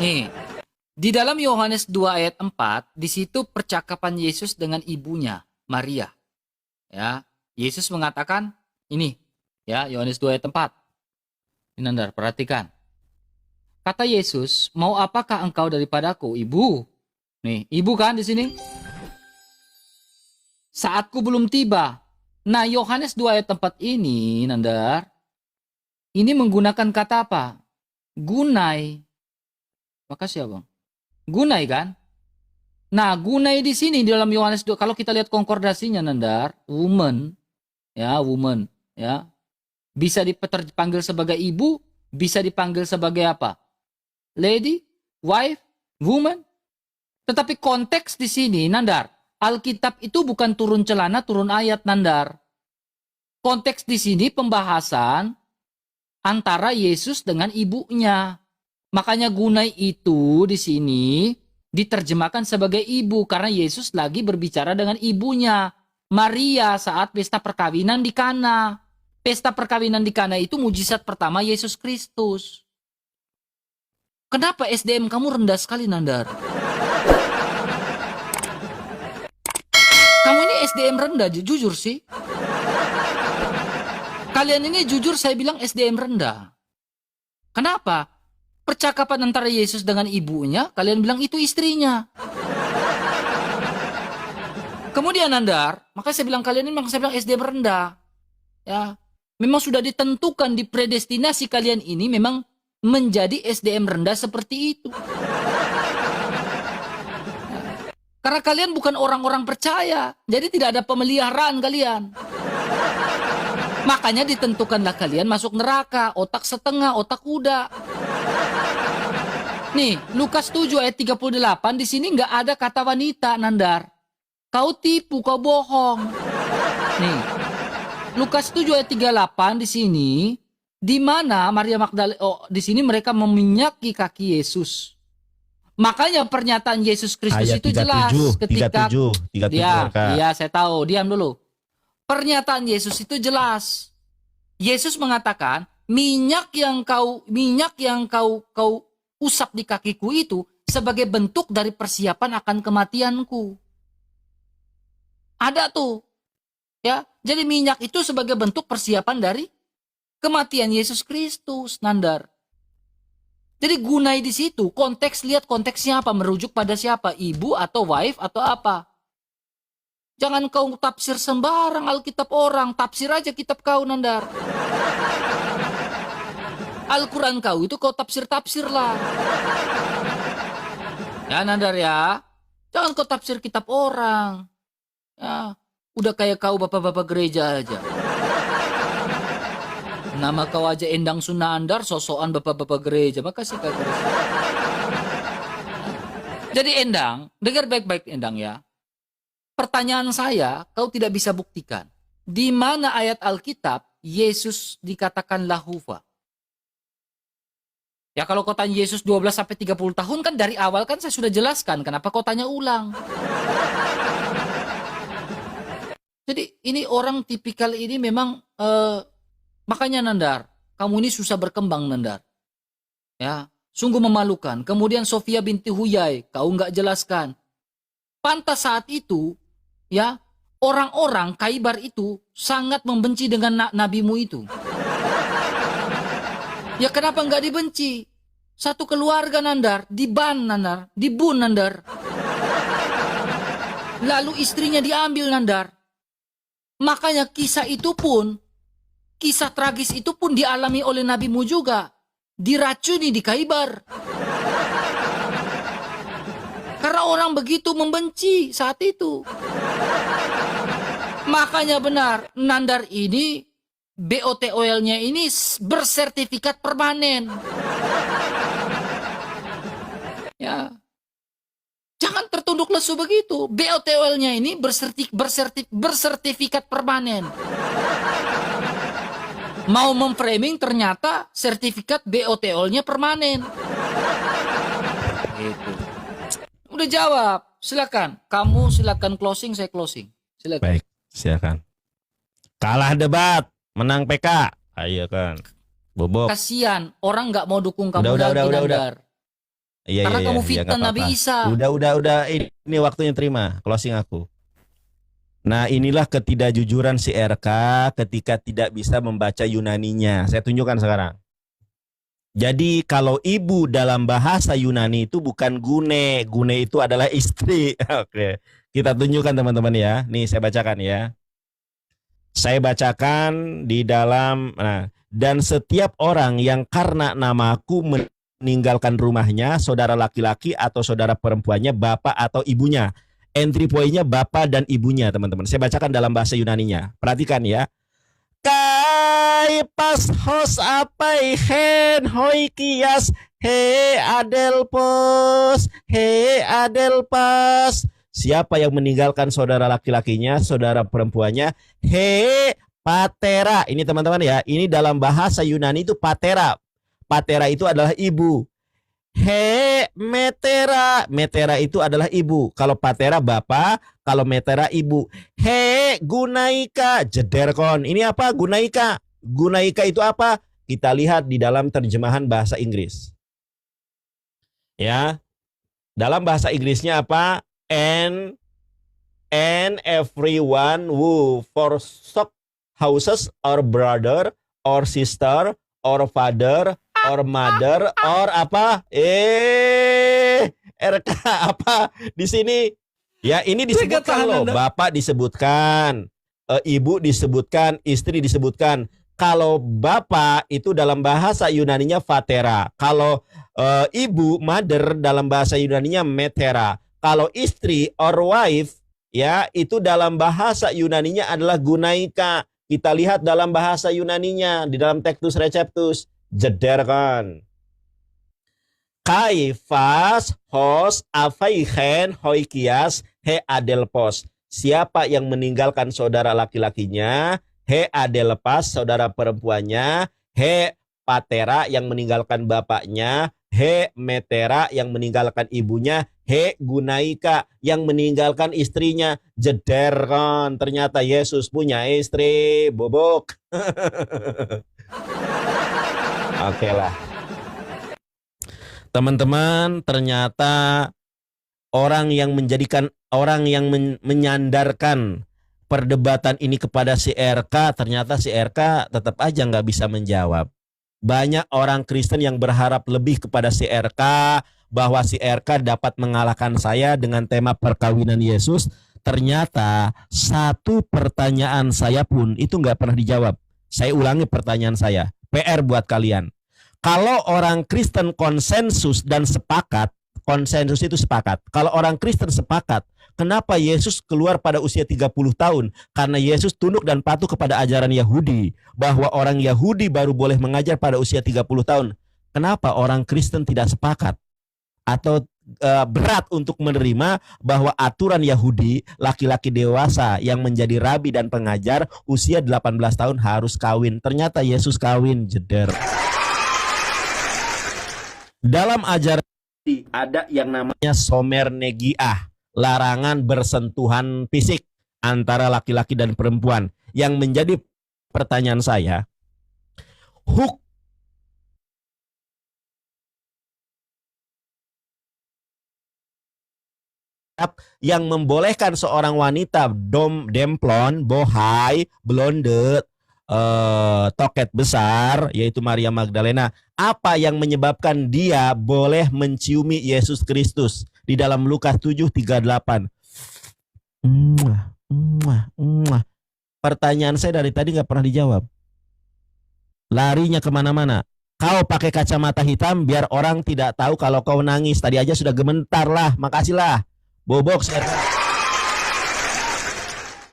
Nih, di dalam Yohanes 2 ayat 4, di situ percakapan Yesus dengan ibunya, Maria. Ya, Yesus mengatakan ini, ya, Yohanes 2 ayat 4. Ini Nandar, perhatikan. Kata Yesus, "Mau apakah engkau daripadaku, Ibu?" Nih, ibu kan di sini. Saatku belum tiba. Nah, Yohanes 2 ayat 4 ini, Nandar, ini menggunakan kata apa? Gunai. Makasih ya, Bang. Gunai kan? Nah, gunai di sini di dalam Yohanes 2, kalau kita lihat konkordasinya, Nandar, woman, ya, bisa dipanggil sebagai ibu, bisa dipanggil sebagai apa? Lady, wife, woman. Tetapi konteks di sini, Nandar, Alkitab itu bukan turun celana, turun ayat, Nandar. Konteks di sini pembahasan antara Yesus dengan ibunya. Makanya gunai itu di sini diterjemahkan sebagai ibu karena Yesus lagi berbicara dengan ibunya, Maria, saat pesta perkawinan di Kana. Pesta perkawinan di Kana itu mujizat pertama Yesus Kristus. Kenapa SDM kamu rendah sekali, Nandar? Kamu ini SDM rendah, jujur sih. Kalian ini jujur saya bilang SDM rendah. Kenapa? Percakapan antara Yesus dengan ibunya, kalian bilang itu istrinya. Kemudian Nandar, maka saya bilang kalian ini memang saya bilang SDM rendah. Ya, memang sudah ditentukan di predestinasi kalian ini memang menjadi SDM rendah seperti itu. Karena kalian bukan orang-orang percaya, jadi tidak ada pemeliharaan kalian. Makanya ditentukanlah kalian masuk neraka, otak setengah, otak kuda. Nih, Lukas 7 ayat 38 di sini nggak ada kata wanita, Nandar. Kau tipu, kau bohong. Nih, Lukas 7 ayat 38 di sini, di mana Maria Magdalena, di sini mereka meminyaki kaki Yesus. Makanya pernyataan Yesus Kristus Ayat itu jelas 37, ketika 37, ya, saya tahu. Diam dulu. Pernyataan Yesus itu jelas. Yesus mengatakan, minyak yang kau usap di kakiku itu sebagai bentuk dari persiapan akan kematianku. Ada tuh. Ya, jadi minyak itu sebagai bentuk persiapan dari kematian Yesus Kristus, Nandar. Jadi gunai di situ, konteks, lihat konteksnya apa, merujuk pada siapa, ibu atau wife atau apa. Jangan kau tafsir sembarang Alkitab orang, tafsir aja kitab kau, Nandar. Al-Quran kau itu kau tafsir-tafsir lah. Ya, Nandar ya. Jangan kau tafsir kitab orang. Ya, udah kayak kau bapak-bapak gereja aja. Nama kau aja Endang Sunandar, sosokan bapak-bapak gereja. Makasih Kak Chris. Jadi Endang, dengar baik-baik Endang ya. Pertanyaan saya, kau tidak bisa buktikan. Di mana ayat Alkitab Yesus dikatakan lahuva? Ya kalau kau tanya Yesus 12 sampai 30 tahun kan dari awal kan saya sudah jelaskan. Kenapa kau tanya ulang? Jadi ini orang tipikal ini memang makanya Nandar, kamu ini susah berkembang Nandar. Ya, sungguh memalukan. Kemudian Sofia binti Huyai, kau nggak jelaskan. Pantas saat itu, ya, orang-orang Khaybar itu sangat membenci dengan nabimu itu. Ya kenapa nggak dibenci? Satu keluarga Nandar, diban Nandar, dibun Nandar. Lalu istrinya diambil Nandar. Makanya kisah itu pun, kisah tragis itu pun dialami oleh nabimu juga. Diracuni di Khaybar. Karena orang begitu membenci saat itu. Makanya benar, Nandar ini, BOTOL-nya ini bersertifikat permanen. Ya. Jangan tertunduk lesu begitu. BOTOL-nya ini bersertifikat permanen. Mau memframing ternyata sertifikat BOTOL-nya permanen. Gitu. Udah jawab. Silakan. Kamu silakan closing, saya closing. Silakan. Baik, silakan. Kalah debat, menang PK. Ayo kan. Bobok. Kasihan, orang nggak mau dukung kamu Udah. lagi, Nandar. Iya, Karena iya, iya, kamu iya, nggak fitnah Nabi apa-apa. Isa. Udah, ini waktunya terima, closing aku. Nah, inilah ketidakjujuran si RK ketika tidak bisa membaca Yunaninya. Saya tunjukkan sekarang. Jadi kalau ibu dalam bahasa Yunani itu bukan gune. Gune itu adalah istri. Oke. Kita tunjukkan teman-teman ya. Nih saya bacakan ya. Saya bacakan di dalam, nah, dan setiap orang yang karena namaku meninggalkan rumahnya, saudara laki-laki atau saudara perempuannya, bapak atau ibunya. Entry point-nya bapak dan ibunya, teman-teman. Saya bacakan dalam bahasa Yunaninya. Perhatikan ya. Kai pas hos apai hen hoi kias he adelpos he adelpas. Siapa yang meninggalkan saudara laki-lakinya, saudara perempuannya, he patera. Ini teman-teman ya, ini dalam bahasa Yunani itu patera. Patera itu adalah ibu. He metera. Metera itu adalah ibu. Kalau patera bapak, kalau metera ibu. He gunaika. Jederkon. Ini apa gunaika? Gunaika itu apa? Kita lihat di dalam terjemahan bahasa Inggris. Ya. Dalam bahasa Inggrisnya apa? And everyone who forsook houses or brother or sister or father or mother or apa? RK apa di sini? Ya, ini disebutkan loh. Bapak disebutkan, ibu disebutkan, istri disebutkan. Kalau bapak itu dalam bahasa Yunaninya fatera. Kalau ibu mother dalam bahasa Yunaninya metera. Kalau istri or wife ya itu dalam bahasa Yunaninya adalah gunaika. Kita lihat dalam bahasa Yunaninya di dalam Textus Receptus. Jederkan. Kaifas hos afaihen hoikias he adelpos. Siapa yang meninggalkan saudara laki-lakinya, he adelpas saudara perempuannya, he patera yang meninggalkan bapaknya, he metera yang meninggalkan ibunya, he gunaika yang meninggalkan istrinya. Jederkan. Ternyata Yesus punya istri. Bobok. Oke lah. Teman-teman, ternyata orang yang menyandarkan perdebatan ini kepada si RK, ternyata si RK tetap aja nggak bisa menjawab. Banyak orang Kristen yang berharap lebih kepada si RK, bahwa si RK dapat mengalahkan saya dengan tema perkawinan Yesus. Ternyata satu pertanyaan saya pun itu nggak pernah dijawab. Saya ulangi pertanyaan saya. PR buat kalian. Kalau orang Kristen konsensus dan sepakat, konsensus itu sepakat. Kalau orang Kristen sepakat, kenapa Yesus keluar pada usia 30 tahun? Karena Yesus tunduk dan patuh kepada ajaran Yahudi, bahwa orang Yahudi baru boleh mengajar pada usia 30 tahun. Kenapa orang Kristen tidak sepakat? Atau berat untuk menerima bahwa aturan Yahudi, laki-laki dewasa yang menjadi rabi dan pengajar usia 18 tahun harus kawin. Ternyata Yesus kawin. Jeder. Dalam ajaran ada yang namanya somernegiah, larangan bersentuhan fisik antara laki-laki dan perempuan. Yang menjadi pertanyaan saya, yang membolehkan seorang wanita demplon, bohai, blonde, toket besar, yaitu Maria Magdalena, apa yang menyebabkan dia boleh menciumi Yesus Kristus? Di dalam Lukas 7:38. Pertanyaan saya dari tadi nggak pernah dijawab. Larinya kemana-mana. Kau pakai kacamata hitam biar orang tidak tahu kalau kau nangis. Tadi aja sudah gementar lah. Makasih lah. Bobok.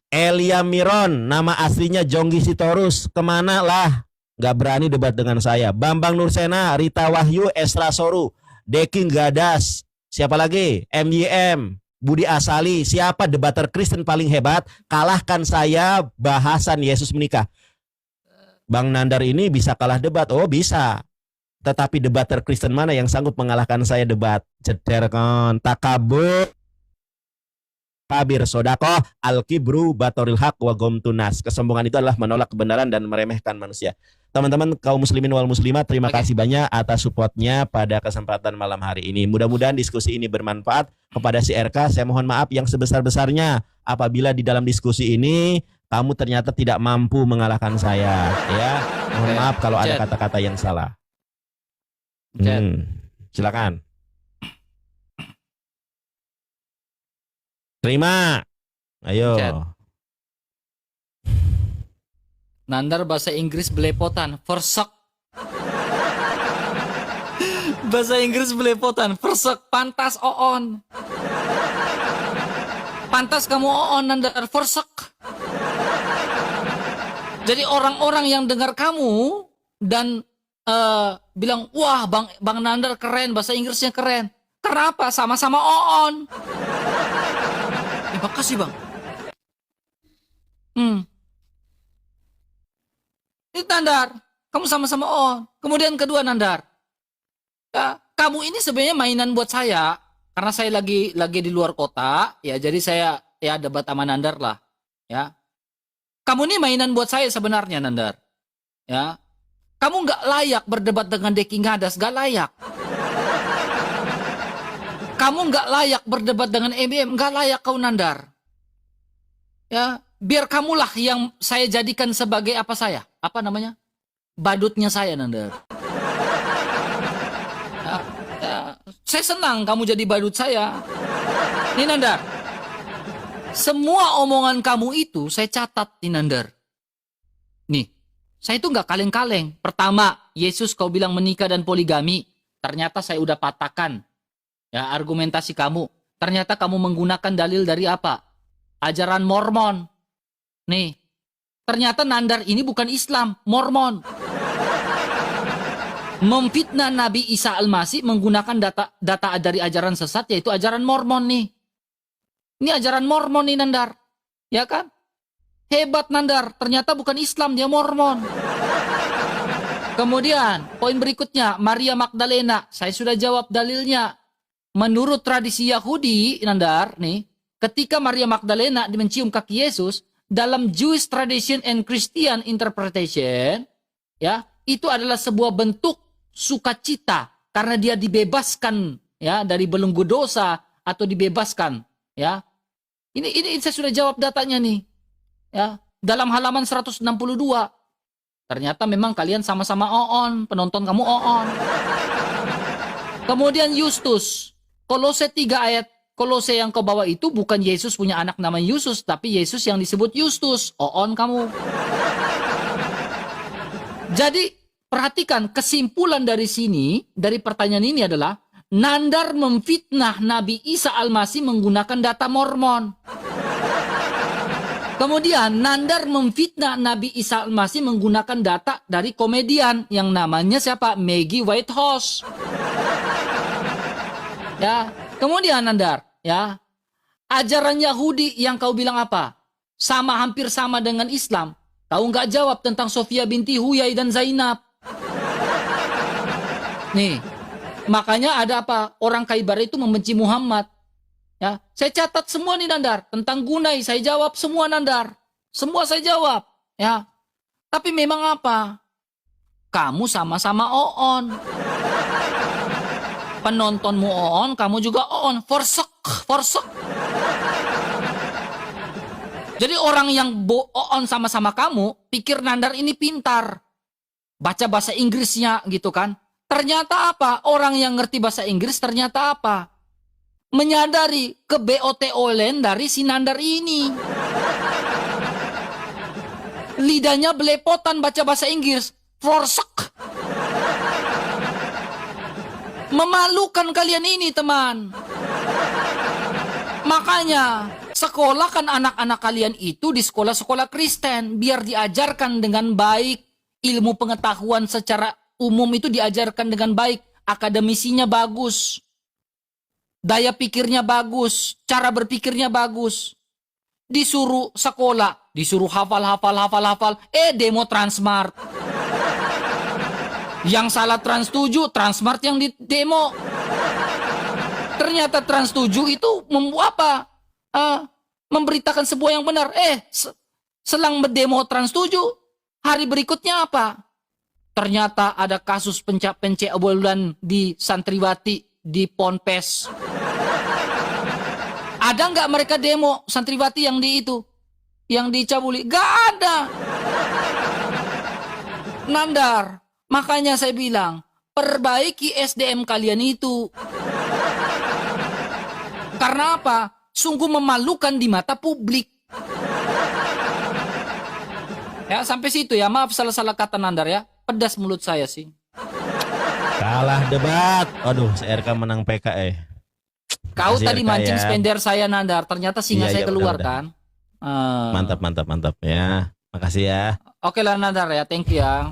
Elia Miron, nama aslinya Jonggi Sitorus. Kemana lah? Gak berani debat dengan saya. Bambang Nursena, Rita Wahyu, Esra Soru, Deking Gadas. Siapa lagi? MYM, Budi Asali. Siapa debater Kristen paling hebat? Kalahkan saya bahasan Yesus menikah. Bang Nandar ini bisa kalah debat. Oh bisa. Tetapi debater Kristen mana yang sanggup mengalahkan saya debat? Jeder kan. Takabur. kabir sodakoh, al-kibru batoril haq wa gomtunas. Kesombongan itu adalah menolak kebenaran dan meremehkan manusia. Teman-teman kaum muslimin wal muslimat, terima kasih banyak atas supportnya pada kesempatan malam hari ini. Mudah-mudahan diskusi ini bermanfaat kepada si RK. Saya mohon maaf yang sebesar-besarnya apabila di dalam diskusi ini kamu ternyata tidak mampu mengalahkan saya. Ya, mohon maaf kalau ada kata-kata yang salah. Silakan. Terima. Ayo. Nandar bahasa Inggris belepotan, versek. Bahasa Inggris belepotan, versek, pantas oon. Pantas kamu oon, Nandar, versek. Jadi orang-orang yang dengar kamu dan bilang, wah Bang Nandar keren, bahasa Inggrisnya keren. Karena apa? Sama-sama oon. Terima kasih Bang. Ini Nandar, kamu sama-sama on. Kemudian kedua Nandar, ya, kamu ini sebenarnya mainan buat saya karena saya lagi di luar kota, ya jadi saya ya debat sama Nandar lah, ya. Kamu ini mainan buat saya sebenarnya Nandar, ya. Kamu nggak layak berdebat dengan Deki Ngadas, nggak layak. Kamu nggak layak berdebat dengan MBM, nggak layak kau Nandar, ya. Biar kamulah yang saya jadikan sebagai apa saya? Apa namanya? Badutnya saya, Nandar. Saya senang kamu jadi badut saya. Nih, Nandar. Semua omongan kamu itu saya catat, nih, Nandar. Nih, saya itu nggak kaleng-kaleng. Pertama, Yesus kau bilang menikah dan poligami. Ternyata saya udah patahkan. Ya, argumentasi kamu. Ternyata kamu menggunakan dalil dari apa? Ajaran Mormon. Nih, ternyata Nandar ini bukan Islam, Mormon. Memfitnah Nabi Isa Al-Masih menggunakan data dari ajaran sesat, yaitu ajaran Mormon nih. Ini ajaran Mormon nih Nandar. Ya kan? Hebat Nandar, ternyata bukan Islam, dia Mormon. Kemudian, poin berikutnya, Maria Magdalena. Saya sudah jawab dalilnya. Menurut tradisi Yahudi, Nandar, nih, ketika Maria Magdalena mencium kaki Yesus, dalam Jewish tradition and Christian interpretation, ya, itu adalah sebuah bentuk sukacita karena dia dibebaskan ya dari belenggu dosa atau dibebaskan, ya. Ini saya sudah jawab datanya nih. Ya, dalam halaman 162. Ternyata memang kalian sama-sama oon, penonton kamu oon. Kemudian Justus, Kolose 3 ayat Kolose yang kau bawa itu bukan Yesus punya anak namanya Yesus, tapi Yesus yang disebut Justus. On kamu. Jadi, perhatikan kesimpulan dari sini, dari pertanyaan ini adalah, Nandar memfitnah Nabi Isa Al-Masih menggunakan data Mormon. Kemudian, Nandar memfitnah Nabi Isa Al-Masih menggunakan data dari komedian yang namanya siapa? Maggie Whitehorse. Ya, kemudian Nandar, ya, ajaran Yahudi yang kau bilang apa? Sama, hampir sama dengan Islam. Kau nggak jawab tentang Sofia binti Huyai dan Zainab. Nih, makanya ada apa? Orang Khaybar itu membenci Muhammad. Ya, saya catat semua nih Nandar. Tentang Gunai, saya jawab semua Nandar. Semua saya jawab. Ya, tapi memang apa? Kamu sama-sama oon. Penontonmu oon, kamu juga oon. Forsek. Jadi orang yang oon sama-sama kamu, pikir Nandar ini pintar. Baca bahasa Inggrisnya gitu kan. Ternyata apa? Orang yang ngerti bahasa Inggris ternyata apa? Menyadari ke BOTOLen dari si Nandar ini. Lidahnya belepotan baca bahasa Inggris. Forsek. Memalukan kalian ini teman. Makanya sekolahkan anak-anak kalian itu di sekolah-sekolah Kristen biar diajarkan dengan baik, ilmu pengetahuan secara umum itu diajarkan dengan baik, akademisinya bagus, daya pikirnya bagus, cara berpikirnya bagus. Disuruh sekolah, disuruh hafal, demo Transmart. Yang salah Trans 7, Transmart yang di demo. Ternyata Trans 7 itu membuat apa? memberitakan sebuah yang benar. Selang berdemo Trans 7, hari berikutnya apa? Ternyata ada kasus pencabulan di santriwati di Ponpes. Ada nggak mereka demo santriwati yang di itu? Yang dicabuli? Gak ada. Nandar, makanya saya bilang, perbaiki SDM kalian itu. Karena apa? Sungguh memalukan di mata publik. Ya, sampai situ ya. Maaf salah-salah kata Nandar ya. Pedas mulut saya sih. Kalah debat. Aduh, RK menang PK Kau Makasih, tadi RK mancing ya. spender saya Nandar. Ternyata singa Iya, saya iya, keluar udah. kan. Mantap ya. Makasih ya. Oke lah Nandar ya. Thank you ya.